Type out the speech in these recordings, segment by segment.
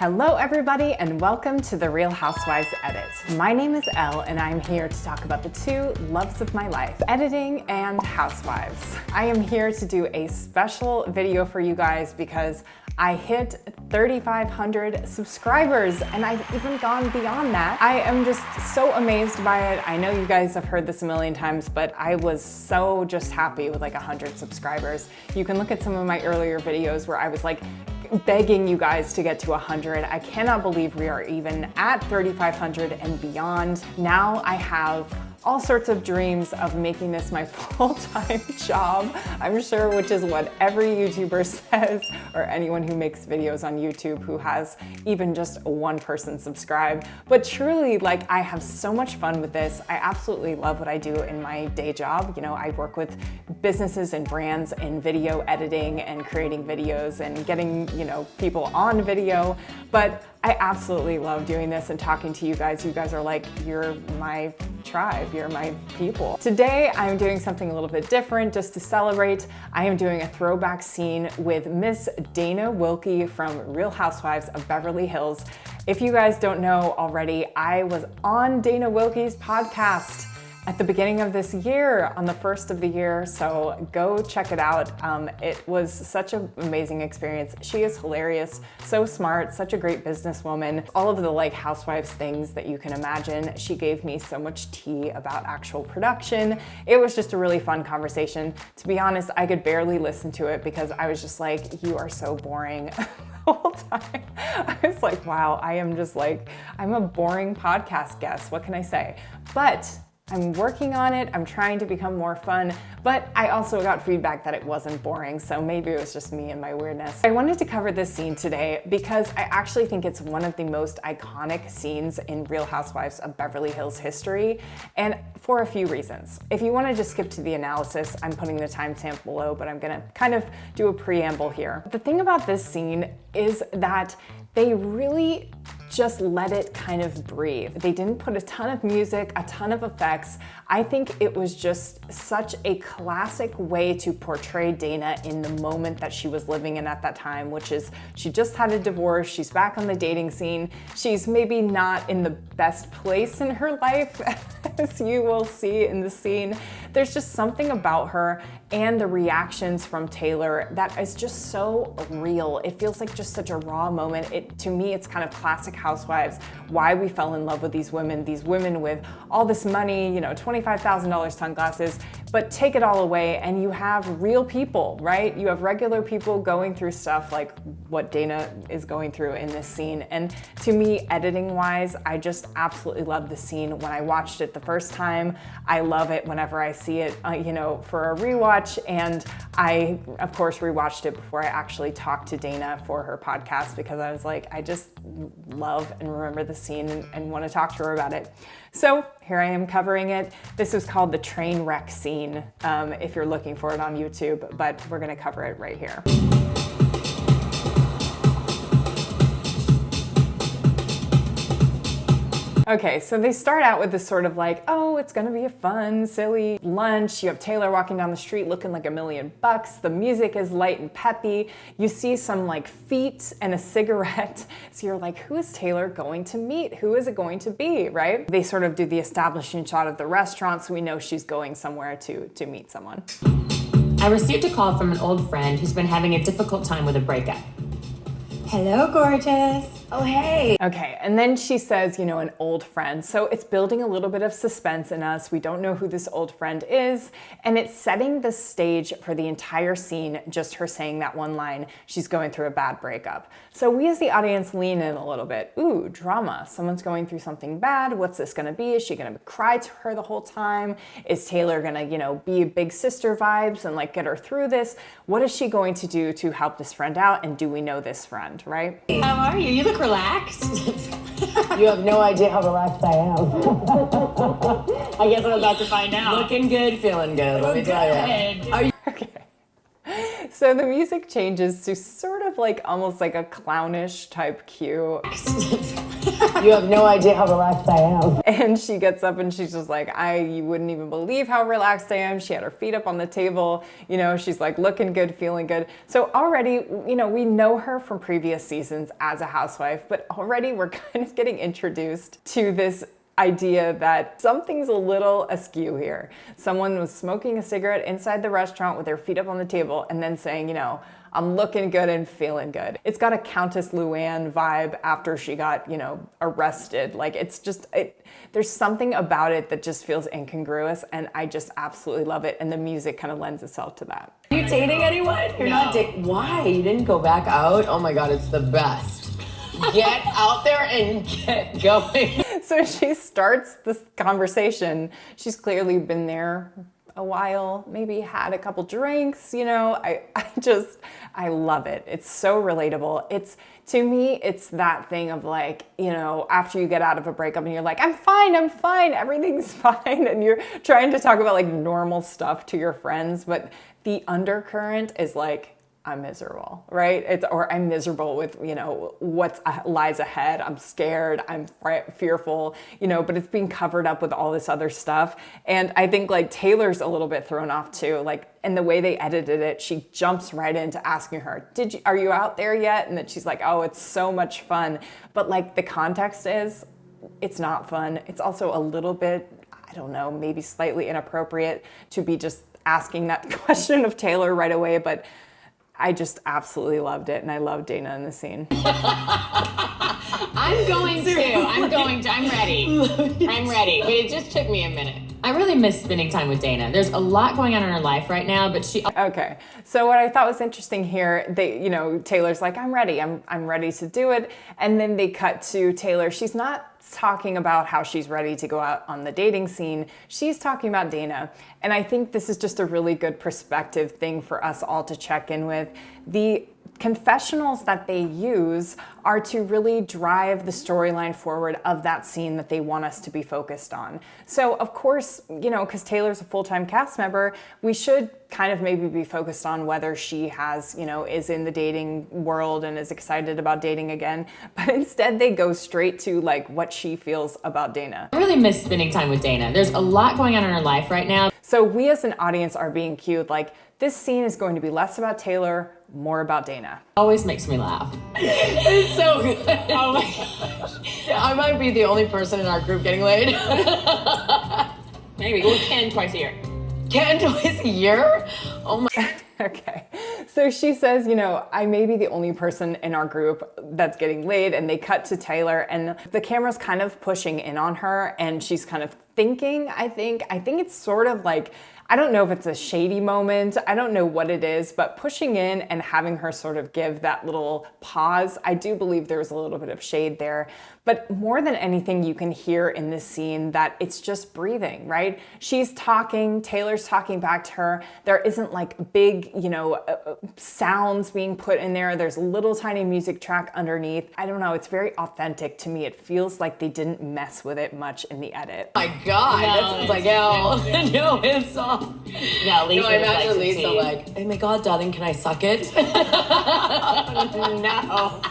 Hello everybody and welcome to the Real Housewives Edit. My name is Elle and I'm here to talk about the two loves of my life, editing and housewives. I am here to do a special video for you guys because I hit 3,500 subscribers and I've even gone beyond that. I am just so amazed by it. I know you guys have heard this a million times, but I was so just happy with like 100 subscribers. You can look at some of my earlier videos where I was like begging you guys to get to 100. I cannot believe we are even at 3,500 and beyond. Now I have all sorts of dreams of making this my full-time job, I'm sure, which is what every YouTuber says, or anyone who makes videos on YouTube who has even just one person subscribe. But truly, like, I have so much fun with this. I absolutely love what I do in my day job. You know, I work with businesses and brands in video editing and creating videos and getting, you know, people on video. But I absolutely love doing this and talking to you guys. You guys are like, you're my tribe, you're my people. Today, I'm doing something a little bit different just to celebrate. I am doing a throwback scene with Miss Dana Wilkie from Real Housewives of Beverly Hills. If you guys don't know already, I was on Dana Wilkie's podcast at the beginning of this year, on the first of the year, so go check it out. It was such an amazing experience. She is hilarious, so smart, such a great businesswoman. All of the like housewives things that you can imagine. She gave me so much tea about actual production. It was just a really fun conversation. To be honest, I could barely listen to it because I was just like, you are so boring. The whole time. I was like, wow, I am just like, I'm a boring podcast guest. What can I say? But I'm working on it. I'm trying to become more fun, but I also got feedback that it wasn't boring, so maybe it was just me and my weirdness. I wanted to cover this scene today because I actually think it's one of the most iconic scenes in Real Housewives of Beverly Hills history, and for a few reasons. If you want to just skip to the analysis, I'm putting the timestamp below, but I'm gonna kind of do a preamble here. The thing about this scene is that they really just let it kind of breathe. They didn't put a ton of music, a ton of effects. I think it was just such a classic way to portray Dana in the moment that she was living in at that time, which is she just had a divorce, she's back on the dating scene, she's maybe not in the best place in her life, as you will see in the scene. There's just something about her and the reactions from Taylor that is just so real. It feels like just such a raw moment. To me, it's kind of classic Housewives, why we fell in love with these women with all this money, you know, $25,000 sunglasses, but take it all away and you have real people, right? You have regular people going through stuff like what Dana is going through in this scene. And to me, editing wise, I just absolutely love the scene. When I watched it the first time, I love it whenever I see it, you know, for a rewatch. And I, of course, rewatched it before I actually talked to Dana for her podcast because I was like, I just love and remember the scene and want to talk to her about it. So here I am covering it. This is called the train wreck scene, if you're looking for it on YouTube, but we're going to cover it right here. Okay, so they start out with this sort of like, oh, it's gonna be a fun, silly lunch. You have Taylor walking down the street looking like $1 million. The music is light and peppy. You see some like feet and a cigarette. So you're like, who is Taylor going to meet? Who is it going to be, right? They sort of do the establishing shot of the restaurant, so we know she's going somewhere to meet someone. I received a call from an old friend who's been having a difficult time with a breakup. Hello, gorgeous. Oh, hey. Okay, and then she says, you know, an old friend. So it's building a little bit of suspense in us. We don't know who this old friend is. And it's setting the stage for the entire scene, just her saying that one line, she's going through a bad breakup. So we as the audience lean in a little bit. Ooh, drama. Someone's going through something bad. What's this gonna be? Is she gonna cry to her the whole time? Is Taylor gonna, you know, be big sister vibes and like get her through this? What is she going to do to help this friend out? And do we know this friend, right? How are you? You look relaxed. You have no idea how relaxed I am. I guess I'm about to find out. Looking good, feeling good, let me tell you. Are you? Okay. So the music changes to sort of like almost like a clownish type cue. You have no idea how relaxed I am. And she gets up and she's just like, you wouldn't even believe how relaxed I am. She had her feet up on the table. You know, she's like looking good, feeling good. So already, you know, we know her from previous seasons as a housewife, but already we're kind of getting introduced to this idea that something's a little askew here. Someone was smoking a cigarette inside the restaurant with their feet up on the table and then saying, you know, I'm looking good and feeling good. It's got a Countess Luann vibe after she got, you know, arrested. Like it's just, there's something about it that just feels incongruous, and I just absolutely love it. And the music kind of lends itself to that. Are you dating anyone? You're not dating. Why? You didn't go back out? Oh my God, it's the best. Get out there and get going. So she starts this conversation. She's clearly been there a while, maybe had a couple drinks, you know. I love it. It's so relatable. To me, it's that thing of like, you know, after you get out of a breakup and you're like, I'm fine, everything's fine. And you're trying to talk about like normal stuff to your friends, but the undercurrent is like, I'm miserable, right? Or I'm miserable with, you know, what lies ahead. I'm scared, I'm fearful, you know, but it's being covered up with all this other stuff. And I think like Taylor's a little bit thrown off too. Like, and the way they edited it, she jumps right into asking her, are you out there yet? And then she's like, oh, it's so much fun. But like the context is, it's not fun. It's also a little bit, I don't know, maybe slightly inappropriate to be just asking that question of Taylor right away. But I just absolutely loved it, and I love Dana in the scene. I'm ready. But it just took me a minute. I really miss spending time with Dana. There's a lot going on in her life right now, but she... Okay, so what I thought was interesting here, Taylor's like, I'm ready to do it. And then they cut to Taylor. She's not talking about how she's ready to go out on the dating scene. She's talking about Dana. And I think this is just a really good perspective thing for us all to check in with. The confessionals that they use are to really drive the storyline forward of that scene that they want us to be focused on. So of course, you know, because Taylor's a full-time cast member, we should kind of maybe be focused on whether she has, you know, is in the dating world and is excited about dating again. But instead they go straight to like what she feels about Dana. I really miss spending time with Dana. There's a lot going on in her life right now. So we as an audience are being cued like, this scene is going to be less about Taylor, more about Dana. Always makes me laugh. It's so good. Oh my gosh. I might be the only person in our group getting laid. Maybe. We can twice a year. Can twice a year? Oh my. Okay. So she says, you know, I may be the only person in our group that's getting laid, and they cut to Taylor and the camera's kind of pushing in on her and she's kind of thinking, I think it's sort of like, I don't know if it's a Shady moment. I don't know what it is, but pushing in and having her sort of give that little pause, I do believe there's a little bit of shade there. But more than anything, you can hear in this scene that it's just breathing, right? She's talking, Taylor's talking back to her. There isn't like big, you know, sounds being put in there. There's a little tiny music track underneath. I don't know, it's very authentic to me. It feels like they didn't mess with it much in the edit. Oh my God, that's like hell. No, it's all. Yeah, Lisa. No, I imagine Lisa like, oh my God, darling, can I suck it? No.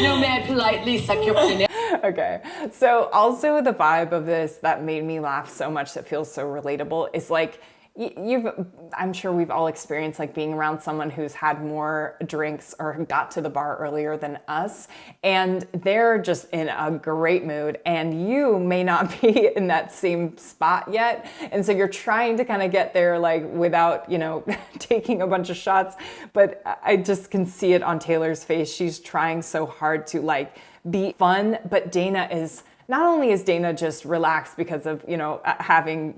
No, may I politely suck your penis? Okay, so also the vibe of this that made me laugh so much, that feels so relatable, is like, I'm sure we've all experienced like being around someone who's had more drinks or got to the bar earlier than us, and they're just in a great mood and you may not be in that same spot yet. And so you're trying to kind of get there like without, you know, taking a bunch of shots. But I just can see it on Taylor's face. She's trying so hard to like be fun, but Dana is... Not only is Dana just relaxed because of, you know, having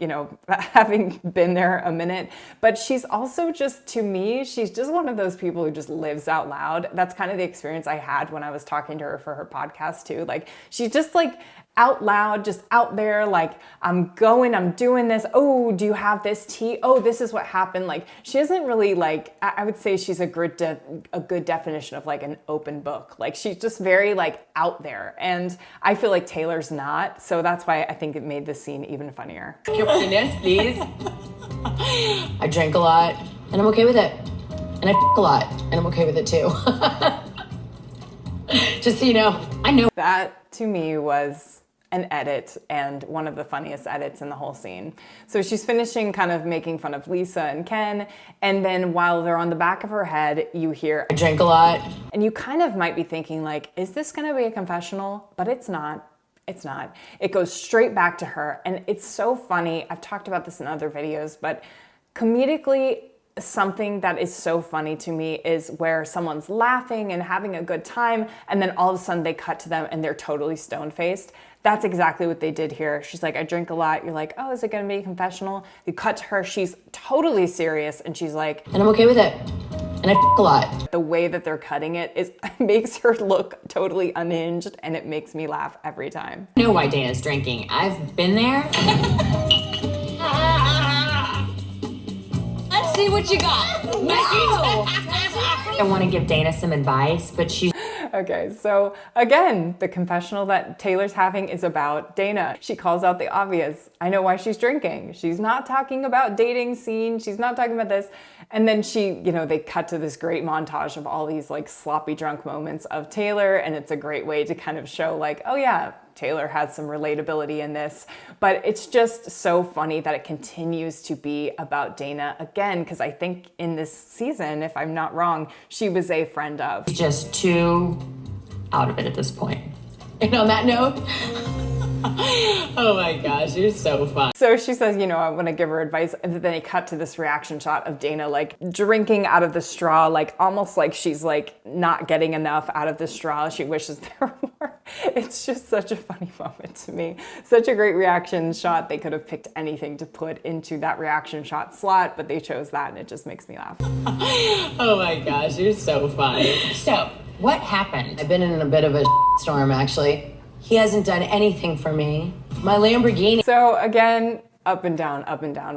been there a minute, but she's also just, to me, she's just one of those people who just lives out loud. That's kind of the experience I had when I was talking to her for her podcast too. Like, she's just like out loud, just out there, like, I'm doing this. Oh, do you have this tea? Oh, this is what happened. Like, she isn't really like, I would say she's a good definition of like an open book. Like, she's just very like out there. And I feel like Taylor's not. So that's why I think it made this scene even funnier. Your penis, please. I drink a lot and I'm okay with it. And I a lot, and I'm okay with it too. Just so you know, I know. That to me was an edit and one of the funniest edits in the whole scene. So she's finishing kind of making fun of Lisa and Ken, and then while they're on the back of her head, you hear, I drink a lot. And you kind of might be thinking like, is this gonna be a confessional? But it's not. It's not. It goes straight back to her, and it's so funny. I've talked about this in other videos, but comedically, something that is so funny to me is where someone's laughing and having a good time, and then all of a sudden they cut to them and they're totally stone-faced. That's exactly what they did here. She's like, I drink a lot. You're like, oh, is it gonna be a confessional? You cut to her, she's totally serious, and she's like, and I'm okay with it. And I a lot. The way that they're cutting it makes her look totally unhinged, and it makes me laugh every time. I know why Dana's drinking. I've been there. Let's see what you got. No. I want to give Dana some advice, but she's... Okay, so again, the confessional that Taylor's having is about Dana. She calls out the obvious. I know why she's drinking. She's not talking about dating scene. She's not talking about this. And then they cut to this great montage of all these like sloppy drunk moments of Taylor. And it's a great way to kind of show like, oh yeah, Taylor has some relatability in this. But it's just so funny that it continues to be about Dana again, because I think in this season, if I'm not wrong, she was a friend of. Just too out of it at this point. And on that note, oh my gosh, you're so fun. So she says, I want to give her advice. And then they cut to this reaction shot of Dana like drinking out of the straw, like almost like she's like not getting enough out of the straw. She wishes there were more. It's just such a funny moment to me. Such a great reaction shot. They could have picked anything to put into that reaction shot slot, but they chose that, and it just makes me laugh. Oh my gosh, you're so funny. So, what happened? I've been in a bit of a storm, actually. He hasn't done anything for me. My Lamborghini. So again, up and down,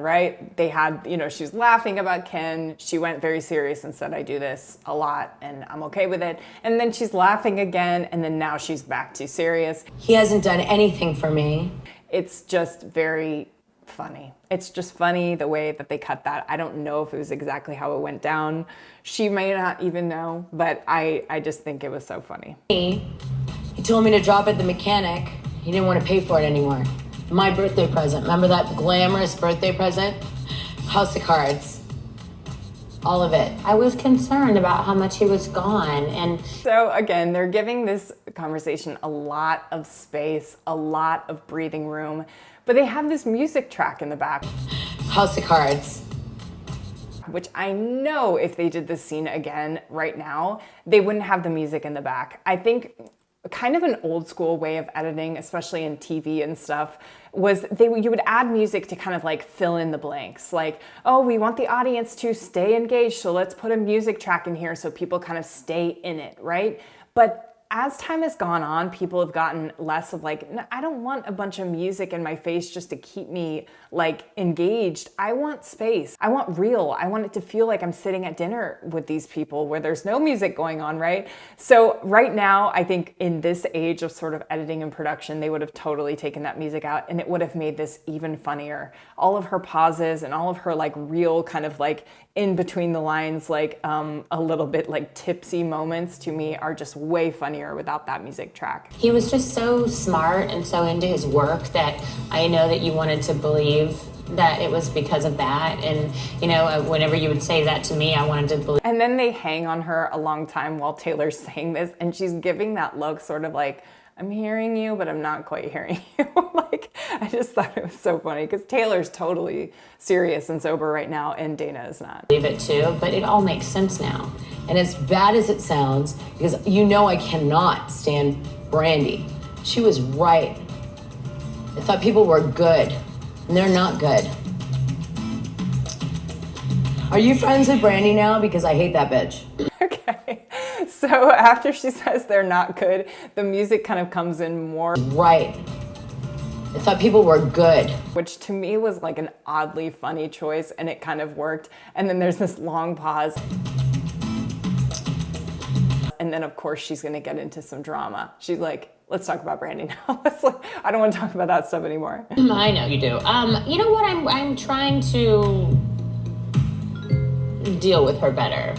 right? They had, she's laughing about Ken. She went very serious and said, I do this a lot and I'm okay with it. And then she's laughing again, and then now she's back to serious. He hasn't done anything for me. It's just very funny. It's just funny the way that they cut that. I don't know if it was exactly how it went down. She may not even know, but I just think it was so funny. He told me to drop at the mechanic. He didn't want to pay for it anymore. My birthday present. Remember that glamorous birthday present? House of cards. All of it. I was concerned about how much he was gone. And so again, they're giving this conversation a lot of space, a lot of breathing room, but they have this music track in the back. House of cards. Which I know if they did this scene again right now, they wouldn't have the music in the back. I think kind of an old school way of editing, especially in TV and stuff, was you would add music to kind of like fill in the blanks. Like, oh, we want the audience to stay engaged, so let's put a music track in here so people kind of stay in it, right? But as time has gone on, people have gotten less of like, I don't want a bunch of music in my face just to keep me like engaged. I want space. I want real. I want it to feel like I'm sitting at dinner with these people where there's no music going on, right? So right now, I think in this age of sort of editing and production, they would have totally taken that music out, and it would have made this even funnier. All of her pauses and all of her like real kind of like in between the lines, like a little bit like tipsy moments to me are just way funnier without that music track. he was just so smart and so into his work that I know that you wanted to believe that it was because of that. And, whenever you would say that to me, I wanted to believe. And then they hang on her a long time while Taylor's saying this, and she's giving that look sort of like, I'm hearing you, but I'm not quite hearing you. Like, I just thought it was so funny because Taylor's totally serious and sober right now, and Dana is not. Believe it too, but it all makes sense now. And as bad as it sounds, because I cannot stand Brandi. She was right. I thought people were good, and they're not good. Are you friends with Brandi now? Because I hate that bitch. Okay, so after she says they're not good, the music kind of comes in more. Right. I thought people were good. Which to me was like an oddly funny choice, and it kind of worked. And then there's this long pause. And then of course she's gonna get into some drama. She's like, let's talk about Brandi now. I don't want to talk about that stuff anymore. I know you do. You know what? I'm trying to deal with her better.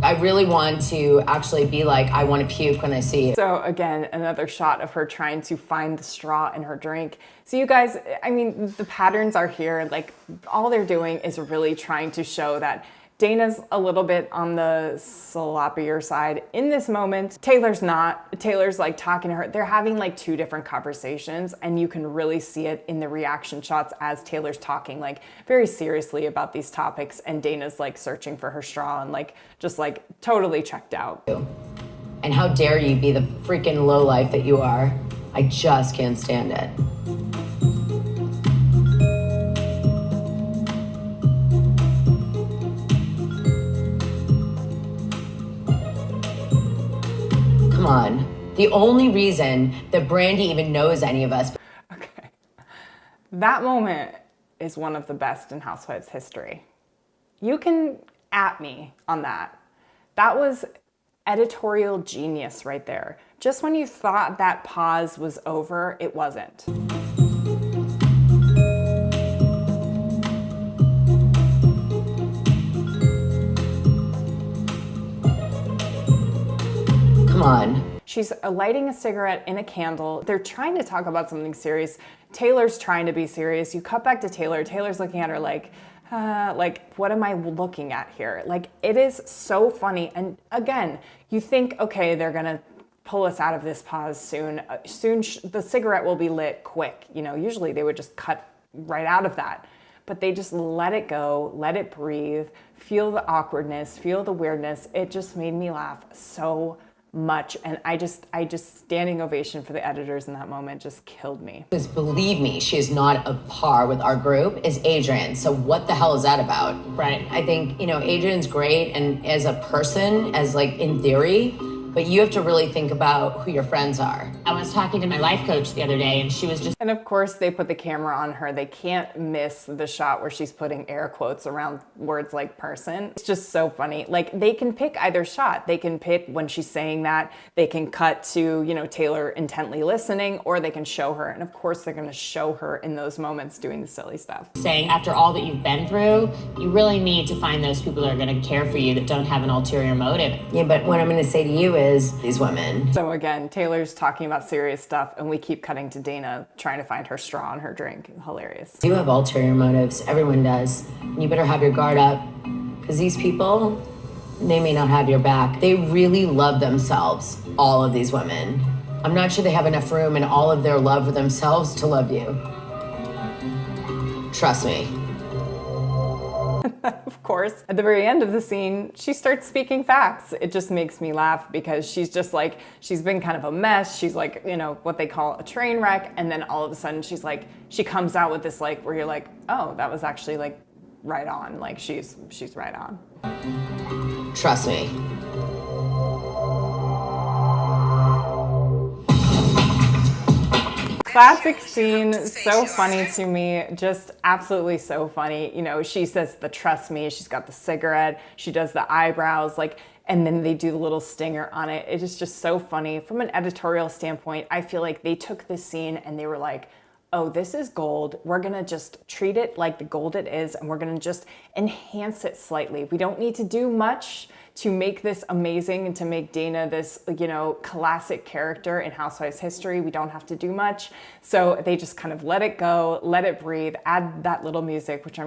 I really want to actually be like, I want to puke when I see you. So again, another shot of her trying to find the straw in her drink. So you guys, I mean, the patterns are here. Like, all they're doing is really trying to show that Dana's a little bit on the sloppier side in this moment. Taylor's not. Taylor's like talking to her. They're having like two different conversations, and you can really see it in the reaction shots as Taylor's talking like very seriously about these topics, and Dana's like searching for her straw and like just like totally checked out. And how dare you be the freaking lowlife that you are. I just can't stand it. Come on. The only reason that Brandi even knows any of us. Okay. That moment is one of the best in Housewives history. You can at me on that. That was editorial genius right there. Just when you thought that pause was over, it wasn't. Come on. She's lighting a cigarette in a candle. They're trying to talk about something serious. Taylor's trying to be serious. You cut back to Taylor. Taylor's looking at her like, what am I looking at here? Like, it is so funny. And again, you think, okay, they're gonna pull us out of this pause soon. The cigarette will be lit quick. You know, usually they would just cut right out of that. But they just let it go, let it breathe, feel the awkwardness, feel the weirdness. It just made me laugh so much. And I just standing ovation for the editors in that moment just killed me. Because believe me, she is not a par with our group, is Adrienne. So what the hell is that about? Right. I think, you know, Adrienne's great and as a person, as like in theory, but you have to really think about who your friends are. I was talking to my life coach the other day, and she was just... And of course, they put the camera on her. They can't miss the shot where she's putting air quotes around words like person. It's just so funny. Like, they can pick either shot. They can pick when she's saying that. They can cut to, you know, Taylor intently listening, or they can show her. And of course, they're going to show her in those moments doing the silly stuff. saying, after all that you've been through, you really need to find those people that are going to care for you, that don't have an ulterior motive. Yeah, but what I'm going to say to you is these women. So again, Taylor's talking about serious stuff, and we keep cutting to Dana trying to find her straw in her drink. Hilarious. Do have ulterior motives. Everyone does. You better have your guard up, because these people, they may not have your back. They really love themselves, all of these women. I'm not sure they have enough room in all of their love for themselves to love you. Trust me. Of course, at the very end of the scene, she starts speaking facts. It just makes me laugh because she's just like, she's been kind of a mess. She's like, you know, what they call a train wreck. And then all of a sudden she's like, she comes out with this like, where you're like, oh, that was actually like right on. Like she's right on. Trust me. Classic scene, so funny to me, just absolutely so funny. You know, she says the trust me, she's got the cigarette, she does the eyebrows, like, and then they do the little stinger on it. It is just so funny. From an editorial standpoint, I feel like they took this scene and they were like, oh, this is gold. We're gonna just treat it like the gold it is, and we're gonna just enhance it slightly. We don't need to do much to make this amazing and to make Dana this, you know, classic character in Housewives history. We don't have to do much. So they just kind of let it go, let it breathe, add that little music, which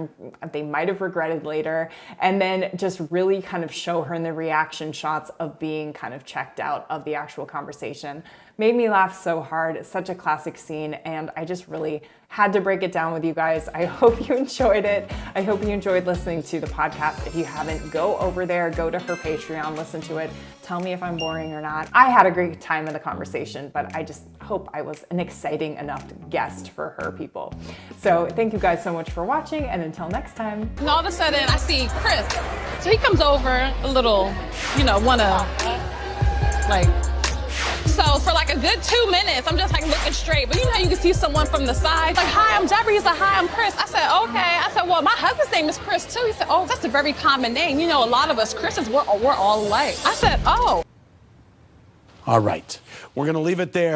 they might have regretted later, and then just really kind of show her in the reaction shots of being kind of checked out of the actual conversation. Made me laugh so hard. It's such a classic scene, and I just really had to break it down with you guys. I hope you enjoyed it. I hope you enjoyed listening to the podcast. If you haven't, go over there, go to her Patreon, listen to it. Tell me if I'm boring or not. I had a great time in the conversation, but I just hope I was an exciting enough guest for her people. So thank you guys so much for watching, and until next time. And all of a sudden, I see Chris. So he comes over a little, you know, so for like a good 2 minutes, I'm just like looking straight. But you know how you can see someone from the side? Like, hi, I'm Jeffrey. He's like, hi, I'm Chris. I said, okay. I said, well, my husband's name is Chris too. He said, oh, that's a very common name. You know, a lot of us Chris's, we're all alike. I said, oh. All right, we're gonna leave it there.